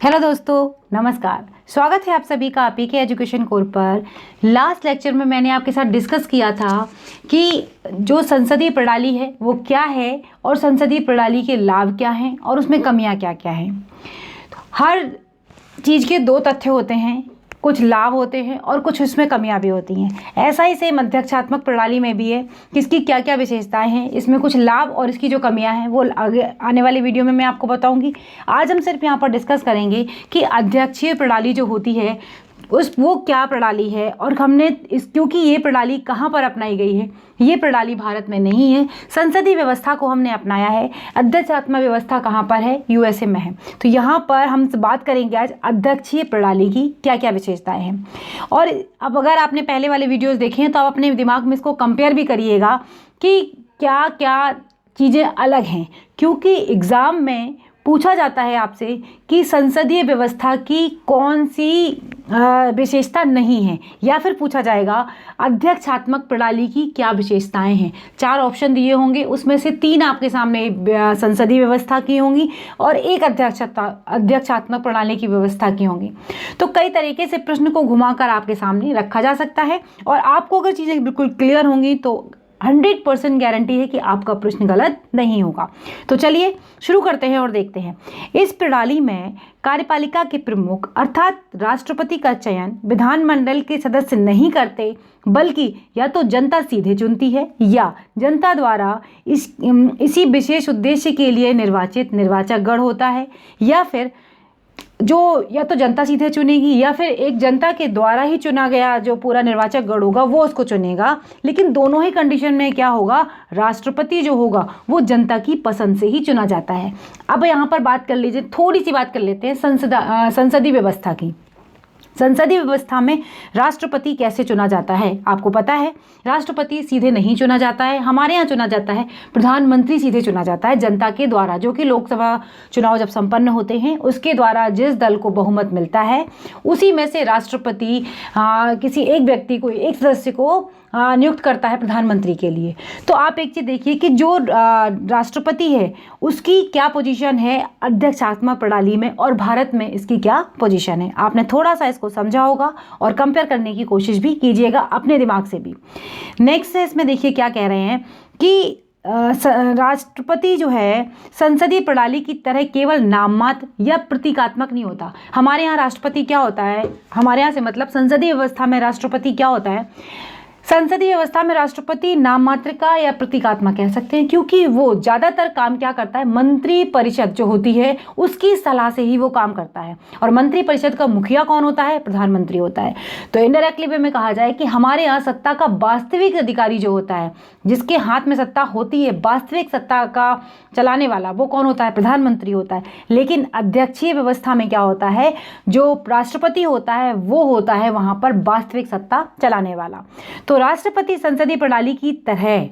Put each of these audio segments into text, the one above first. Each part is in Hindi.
हेलो दोस्तों, नमस्कार। स्वागत है आप सभी का पीके एजुकेशन कोर्स पर। लास्ट लेक्चर में मैंने आपके साथ डिस्कस किया था कि जो संसदीय प्रणाली है वो क्या है और संसदीय प्रणाली के लाभ क्या हैं और उसमें कमियां क्या क्या हैं। हर चीज़ के दो तथ्य होते हैं, कुछ लाभ होते हैं और कुछ उसमें कमियां भी होती हैं। ऐसा ही सेम अध्यक्षात्मक प्रणाली में भी है कि इसकी क्या क्या विशेषताएं हैं, इसमें कुछ लाभ और इसकी जो कमियां हैं वो आगे आने वाली वीडियो में मैं आपको बताऊंगी। आज हम सिर्फ यहाँ पर डिस्कस करेंगे कि अध्यक्षीय प्रणाली जो होती है वो क्या प्रणाली है और हमने क्योंकि ये प्रणाली कहाँ पर अपनाई गई है। ये प्रणाली भारत में नहीं है, संसदीय व्यवस्था को हमने अपनाया है। अध्यक्षात्मक व्यवस्था कहाँ पर है? यूएसए में है। तो यहाँ पर हम बात करेंगे आज अध्यक्षीय प्रणाली की क्या क्या विशेषताएं हैं। और अब अगर आपने पहले वाले वीडियोज़ देखे हैं तो आप अपने दिमाग में इसको कंपेयर भी करिएगा कि क्या क्या चीज़ें अलग हैं, क्योंकि एग्ज़ाम में पूछा जाता है आपसे कि संसदीय व्यवस्था की कौन सी विशेषता नहीं है, या फिर पूछा जाएगा अध्यक्षात्मक प्रणाली की क्या विशेषताएं हैं। 4 ऑप्शन दिए होंगे, उसमें से 3 आपके सामने संसदीय व्यवस्था की होंगी और एक अध्यक्षात्मक प्रणाली की व्यवस्था की होंगी। तो कई तरीके से प्रश्न को घुमाकर आपके सामने रखा जा सकता है और आपको अगर चीज़ें बिल्कुल क्लियर होंगी तो 100% गारंटी है कि आपका प्रश्न गलत नहीं होगा। तो चलिए शुरू करते हैं और देखते हैं। इस प्रणाली में कार्यपालिका के प्रमुख अर्थात राष्ट्रपति का चयन विधानमंडल के सदस्य नहीं करते, बल्कि या तो जनता सीधे चुनती है या जनता द्वारा इसी विशेष उद्देश्य के लिए निर्वाचित निर्वाचक गण होता है, या फिर जो या तो जनता सीधे चुनेगी या फिर एक जनता के द्वारा ही चुना गया जो पूरा निर्वाचक गण होगा वो उसको चुनेगा। लेकिन दोनों ही कंडीशन में क्या होगा, राष्ट्रपति जो होगा वो जनता की पसंद से ही चुना जाता है। अब यहाँ पर बात कर लीजिए, थोड़ी सी बात कर लेते हैं संसदीय व्यवस्था की। संसदीय व्यवस्था में राष्ट्रपति कैसे चुना जाता है? आपको पता है राष्ट्रपति सीधे नहीं चुना जाता है, हमारे यहाँ चुना जाता है प्रधानमंत्री सीधे चुना जाता है जनता के द्वारा, जो कि लोकसभा चुनाव जब संपन्न होते हैं उसके द्वारा जिस दल को बहुमत मिलता है उसी में से राष्ट्रपति किसी एक व्यक्ति को, एक सदस्य को नियुक्त करता है प्रधानमंत्री के लिए। तो आप एक चीज़ देखिए कि जो राष्ट्रपति है उसकी क्या पोजीशन है अध्यक्षात्मक प्रणाली में और भारत में इसकी क्या पोजीशन है। आपने थोड़ा सा इसको समझा होगा और कंपेयर करने की कोशिश भी कीजिएगा अपने दिमाग से भी। नेक्स्ट है, इसमें देखिए क्या कह रहे हैं कि राष्ट्रपति जो है संसदीय प्रणाली की तरह केवल नाम मात्र या प्रतीकात्मक नहीं होता। हमारे यहाँ राष्ट्रपति क्या होता है, हमारे यहाँ से मतलब संसदीय व्यवस्था में राष्ट्रपति क्या होता है, संसदीय व्यवस्था में राष्ट्रपति नाम मात्र का या प्रतीकात्मक कह सकते हैं, क्योंकि वो ज़्यादातर काम क्या करता है, मंत्री परिषद जो होती है उसकी सलाह से ही वो काम करता है। और मंत्री परिषद का मुखिया कौन होता है? प्रधानमंत्री होता है। तो इनडायरेक्टली वे में कहा जाए कि हमारे यहाँ सत्ता का वास्तविक अधिकारी जो होता है, जिसके हाथ में सत्ता होती है, वास्तविक सत्ता का चलाने वाला, वो कौन होता है? प्रधानमंत्री होता है। लेकिन अध्यक्षीय व्यवस्था में क्या होता है, जो राष्ट्रपति होता है वो होता है वहाँ पर वास्तविक सत्ता चलाने वाला। तो राष्ट्रपति संसदीय प्रणाली की तरह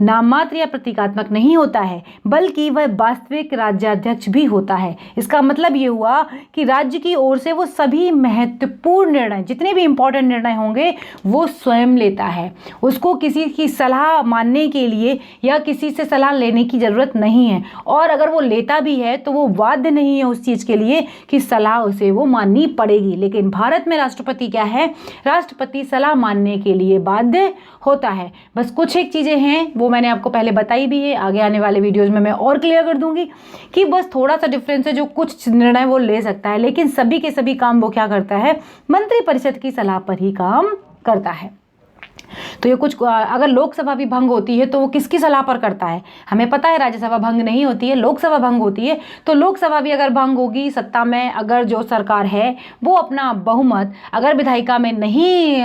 नाम मात्र या प्रतीकात्मक नहीं होता है, बल्कि वह वास्तविक राज्याध्यक्ष भी होता है। इसका मतलब ये हुआ कि राज्य की ओर से वो सभी महत्वपूर्ण निर्णय, जितने भी इंपॉर्टेंट निर्णय होंगे वो स्वयं लेता है। उसको किसी की सलाह मानने के लिए या किसी से सलाह लेने की ज़रूरत नहीं है, और अगर वो लेता भी है तो वो बाध्य नहीं है उस चीज़ के लिए कि सलाह उसे वो माननी पड़ेगी। लेकिन भारत में राष्ट्रपति क्या है, राष्ट्रपति सलाह मानने के लिए बाध्य होता है। बस कुछ एक चीज़ें हैं वो मैंने आपको पहले बताई भी है, आगे आने वाले वीडियोस में मैं और क्लियर कर दूंगी कि बस थोड़ा सा डिफरेंस है, जो कुछ निर्णय वो ले सकता है लेकिन सभी के सभी काम वो क्या करता है, मंत्री परिषद की सलाह पर ही काम करता है। तो ये कुछ, अगर लोकसभा भी भंग होती है तो वो किसकी सलाह पर करता है? हमें पता है राज्यसभा भंग नहीं होती है, लोकसभा भंग होती है। तो लोकसभा भी अगर भंग होगी सत्ता में, अगर जो सरकार है वो अपना बहुमत अगर विधायिका में नहीं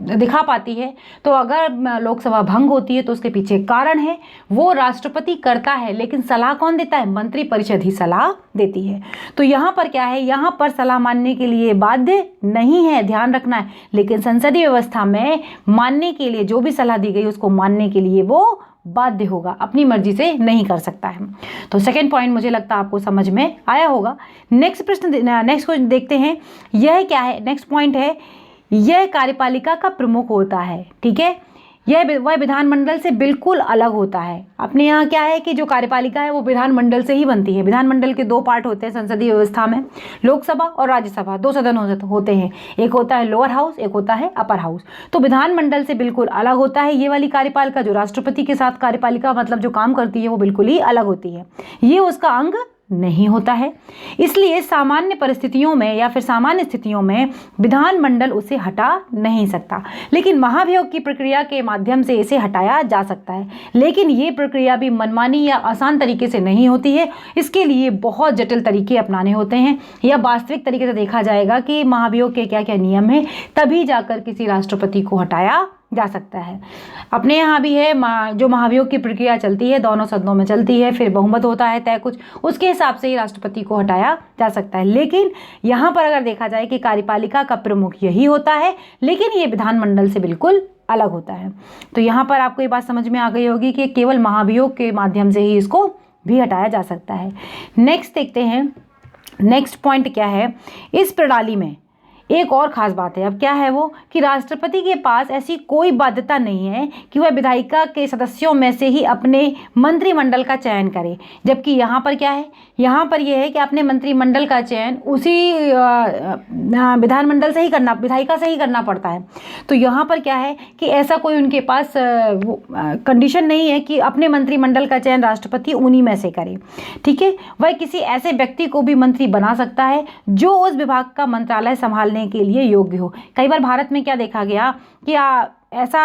दिखा पाती है, तो अगर लोकसभा भंग होती है तो उसके पीछे कारण है, वो राष्ट्रपति करता है लेकिन सलाह कौन देता है? मंत्री परिषद ही सलाह देती है। तो यहाँ पर क्या है, यहाँ पर सलाह मानने के लिए बाध्य नहीं है, ध्यान रखना है। लेकिन संसदीय व्यवस्था में मानने के लिए जो भी सलाह दी गई उसको मानने के लिए वो बाध्य होगा, अपनी मर्जी से नहीं कर सकता है। तो सेकंड पॉइंट मुझे लगता है आपको समझ में आया होगा। नेक्स्ट क्वेश्चन देखते हैं, यह क्या है? नेक्स्ट पॉइंट है, यह कार्यपालिका का प्रमुख होता है। ठीक है, वह विधानमंडल से बिल्कुल अलग होता है। अपने यहाँ क्या है कि जो कार्यपालिका है वो विधानमंडल से ही बनती है। विधानमंडल के दो पार्ट होते हैं संसदीय व्यवस्था में, लोकसभा और राज्यसभा, दो सदन होते हैं, एक होता है लोअर हाउस, एक होता है अपर हाउस। तो विधानमंडल से बिल्कुल अलग होता है ये वाली कार्यपालिका। जो राष्ट्रपति के साथ कार्यपालिका मतलब जो काम करती है वो बिल्कुल ही अलग होती है, ये उसका अंग नहीं होता है। इसलिए सामान्य परिस्थितियों में या फिर सामान्य स्थितियों में विधानमंडल उसे हटा नहीं सकता, लेकिन महाभियोग की प्रक्रिया के माध्यम से इसे हटाया जा सकता है। लेकिन ये प्रक्रिया भी मनमानी या आसान तरीके से नहीं होती है, इसके लिए बहुत जटिल तरीके अपनाने होते हैं, या वास्तविक तरीके से देखा जाएगा कि महाभियोग के क्या क्या नियम हैं, तभी जाकर किसी राष्ट्रपति को हटाया जा सकता है। अपने यहाँ भी है जो महाभियोग की प्रक्रिया चलती है, दोनों सदनों में चलती है, फिर बहुमत होता है तय कुछ, उसके हिसाब से ही राष्ट्रपति को हटाया जा सकता है। लेकिन यहाँ पर अगर देखा जाए कि कार्यपालिका का प्रमुख यही होता है, लेकिन ये विधानमंडल से बिल्कुल अलग होता है। तो यहाँ पर आपको ये बात समझ में आ गई होगी कि केवल महाभियोग के माध्यम से ही इसको भी हटाया जा सकता है। नेक्स्ट देखते हैं, नेक्स्ट पॉइंट क्या है। इस प्रणाली में एक और ख़ास बात है। अब क्या है वो कि राष्ट्रपति के पास ऐसी कोई बाध्यता नहीं है कि वह विधायिका के सदस्यों में से ही अपने मंत्रिमंडल का चयन करे, जबकि यहाँ पर क्या है, यहाँ पर यह है कि अपने मंत्रिमंडल का चयन उसी विधानमंडल से ही करना, विधायिका से ही करना पड़ता है। तो यहाँ पर क्या है कि ऐसा कोई उनके पास कंडीशन नहीं है कि अपने मंत्रिमंडल का चयन राष्ट्रपति उन्हीं में से करे। ठीक है, वह किसी ऐसे व्यक्ति को भी मंत्री बना सकता है जो उस विभाग का मंत्रालय संभालने के लिए योग्य हो। कई बार भारत में क्या देखा गया कि ऐसा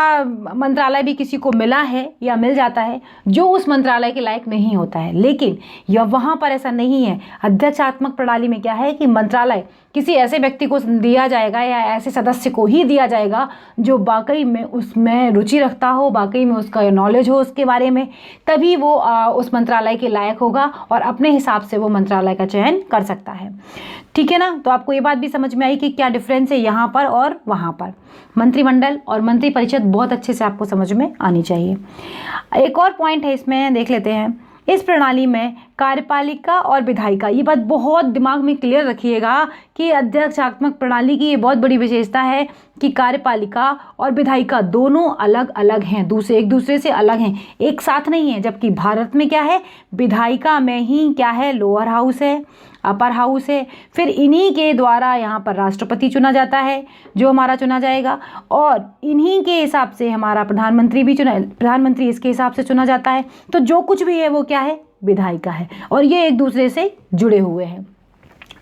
मंत्रालय भी किसी को मिला है या मिल जाता है जो उस मंत्रालय के लायक नहीं होता है, लेकिन यह वहाँ पर ऐसा नहीं है। अध्यक्षात्मक प्रणाली में क्या है कि मंत्रालय किसी ऐसे व्यक्ति को दिया जाएगा या ऐसे सदस्य को ही दिया जाएगा जो वाकई में उसमें रुचि रखता हो, वाकई में उसका नॉलेज हो उसके बारे में, तभी वो उस मंत्रालय के लायक होगा और अपने हिसाब से वो मंत्रालय का चयन कर सकता है। ठीक है ना। तो आपको ये बात भी समझ में आई कि क्या डिफरेंस है यहाँ पर और वहाँ पर। मंत्रिमंडल और मंत्रिपरिषद बहुत अच्छे से आपको समझ में आनी चाहिए। एक और पॉइंट है इसमें, देख लेते हैं। इस प्रणाली में कार्यपालिका और विधायिका, ये बात बहुत दिमाग में क्लियर रखिएगा कि अध्यक्षात्मक प्रणाली की ये बहुत बड़ी विशेषता है कि कार्यपालिका और विधायिका दोनों अलग अलग हैं, एक दूसरे से अलग हैं, एक साथ नहीं है। जबकि भारत में क्या है, विधायिका में ही क्या है, लोअर हाउस है, अपर हाउस है, फिर इन्हीं के द्वारा यहाँ पर राष्ट्रपति चुना जाता है जो हमारा चुना जाएगा, और इन्हीं के हिसाब से हमारा प्रधानमंत्री भी प्रधानमंत्री इसके हिसाब से चुना जाता है। तो जो कुछ भी है वो क्या है, विधायिका है, और ये एक दूसरे से जुड़े हुए हैं।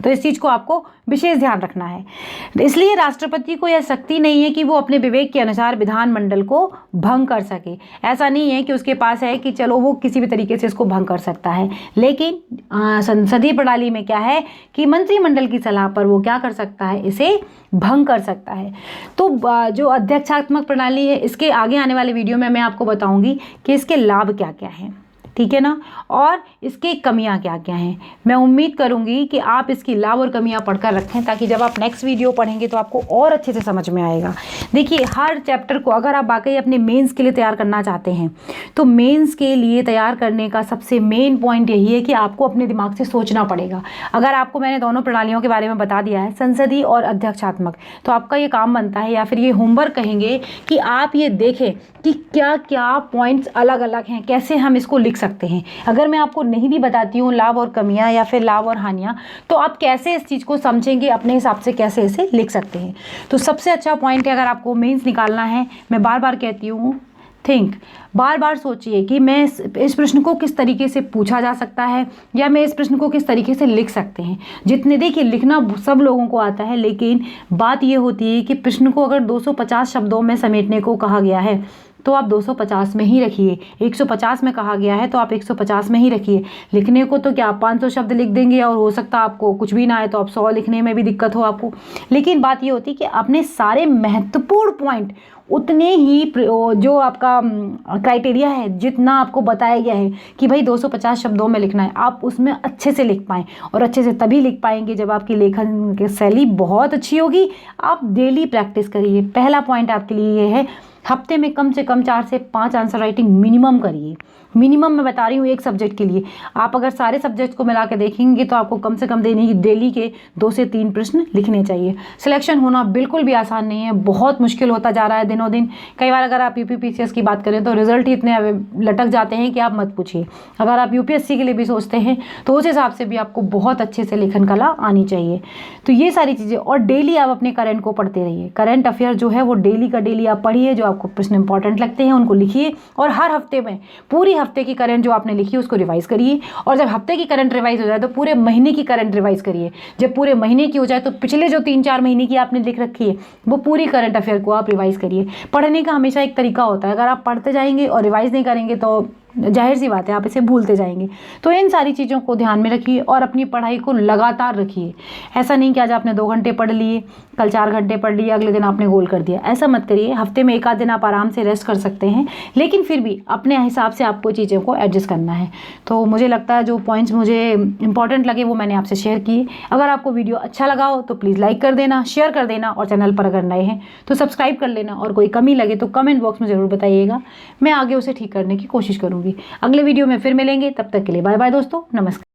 तो इस चीज़ को आपको विशेष ध्यान रखना है। इसलिए राष्ट्रपति को यह शक्ति नहीं है कि वो अपने विवेक के अनुसार विधानमंडल को भंग कर सके। ऐसा नहीं है कि उसके पास है कि चलो वो किसी भी तरीके से इसको भंग कर सकता है, लेकिन संसदीय प्रणाली में क्या है कि मंत्रिमंडल की सलाह पर वो क्या कर सकता है, इसे भंग कर सकता है। तो जो अध्यक्षात्मक प्रणाली है, इसके आगे आने वाले वीडियो में मैं आपको बताऊंगी कि इसके लाभ क्या क्या हैं, ठीक है ना, और इसकी कमियां क्या क्या हैं। मैं उम्मीद करूंगी कि आप इसकी लाभ और कमियां पढ़कर रखें, ताकि जब आप नेक्स्ट वीडियो पढ़ेंगे तो आपको और अच्छे से समझ में आएगा। देखिए, हर चैप्टर को अगर आप वाकई अपने मेंस के लिए तैयार करना चाहते हैं तो मेंस के लिए तैयार करने का सबसे मेन पॉइंट यही है कि आपको अपने दिमाग से सोचना पड़ेगा। अगर आपको मैंने दोनों प्रणालियों के बारे में बता दिया है, संसदीय और अध्यक्षात्मक, तो आपका ये काम बनता है, या फिर ये होमवर्क कहेंगे कि आप ये देखें कि क्या क्या पॉइंट्स अलग अलग हैं, कैसे हम इसको लिख सकते हैं। अगर मैं आपको नहीं भी बताती हूँ लाभ और कमियां या फिर लाभ और हानियां, तो आप कैसे इस चीज़ को समझेंगे, अपने हिसाब से कैसे इसे लिख सकते हैं। तो सबसे अच्छा पॉइंट है, अगर आपको मेंस निकालना है, मैं बार बार कहती हूँ, थिंक, बार बार सोचिए कि मैं इस प्रश्न को किस तरीके से पूछा जा सकता है, या मैं इस प्रश्न को किस तरीके से लिख सकते हैं। जितने, देखिए, लिखना सब लोगों को आता है, लेकिन बात ये होती है कि प्रश्न को अगर 250 शब्दों में समेटने को कहा गया है तो आप 250 में ही रखिए। 150 में कहा गया है तो आप 150 में ही रखिए। लिखने को तो क्या आप 500 शब्द लिख देंगे, और हो सकता है आपको कुछ भी ना आए तो आप 100 लिखने में भी दिक्कत हो आपको। लेकिन बात ये होती है कि अपने सारे महत्वपूर्ण पॉइंट उतने ही, जो आपका क्राइटेरिया है, जितना आपको बताया गया है कि भाई 250 शब्दों में लिखना है, आप उसमें अच्छे से लिख पाएँ। और अच्छे से तभी लिख पाएंगे जब आपकी लेखन की शैली बहुत अच्छी होगी। आप डेली प्रैक्टिस करिए। पहला पॉइंट आपके लिए ये है, हफ्ते में कम से कम 4 से 5 आंसर राइटिंग मिनिमम करिए। मिनिमम मैं बता रही हूँ एक सब्जेक्ट के लिए। आप अगर सारे सब्जेक्ट को मिला के देखेंगे तो आपको कम से कम डेली के 2 से 3 प्रश्न लिखने चाहिए। सिलेक्शन होना बिल्कुल भी आसान नहीं है, बहुत मुश्किल होता जा रहा है दिन दिनों दिन। कई बार अगर आप यूपीपीसीएस की बात करें तो रिजल्ट ही इतने लटक जाते हैं कि आप मत पूछिए। अगर आप यूपीएससी के लिए भी सोचते हैं तो उस हिसाब से भी आपको बहुत अच्छे से लेखन कला आनी चाहिए। तो ये सारी चीज़ें, और डेली आप अपने करंट को पढ़ते रहिए। करंट अफेयर जो है वो डेली का डेली आप पढ़िए, जो आपको प्रश्न इंपॉर्टेंट लगते हैं उनको लिखिए, और हर हफ्ते में पूरी हफ्ते की करंट जो आपने लिखी है उसको रिवाइज करिए। और जब हफ्ते की करंट रिवाइज हो जाए तो पूरे महीने की करंट रिवाइज करिए। जब पूरे महीने की हो जाए तो पिछले जो 3-4 महीने की आपने लिख रखी है वो पूरी करंट अफेयर को आप रिवाइज करिए। पढ़ने का हमेशा एक तरीका होता है, अगर आप पढ़ते जाएंगे और रिवाइज नहीं करेंगे तो जाहिर सी बात है आप इसे भूलते जाएंगे। तो इन सारी चीज़ों को ध्यान में रखिए और अपनी पढ़ाई को लगातार रखिए। ऐसा नहीं कि आज आपने 2 घंटे पढ़ लिए, कल 4 घंटे पढ़ लिए, अगले दिन आपने गोल कर दिया, ऐसा मत करिए। हफ्ते में 1 आध दिन आप आराम से रेस्ट कर सकते हैं, लेकिन फिर भी अपने हिसाब से आपको चीज़ों को एडजस्ट करना है। तो मुझे लगता है जो पॉइंट्स मुझे इंपॉर्टेंट लगे वो मैंने आपसे शेयर किए। अगर आपको वीडियो अच्छा लगा हो तो प्लीज़ लाइक कर देना, शेयर कर देना, और चैनल पर अगर नए हैं तो सब्सक्राइब कर लेना, और कोई कमी लगे तो कमेंट बॉक्स में ज़रूर बताइएगा, मैं आगे उसे ठीक करने की कोशिश करूँगी। अगले वीडियो में फिर मिलेंगे, तब तक के लिए बाय बाय दोस्तों, नमस्कार।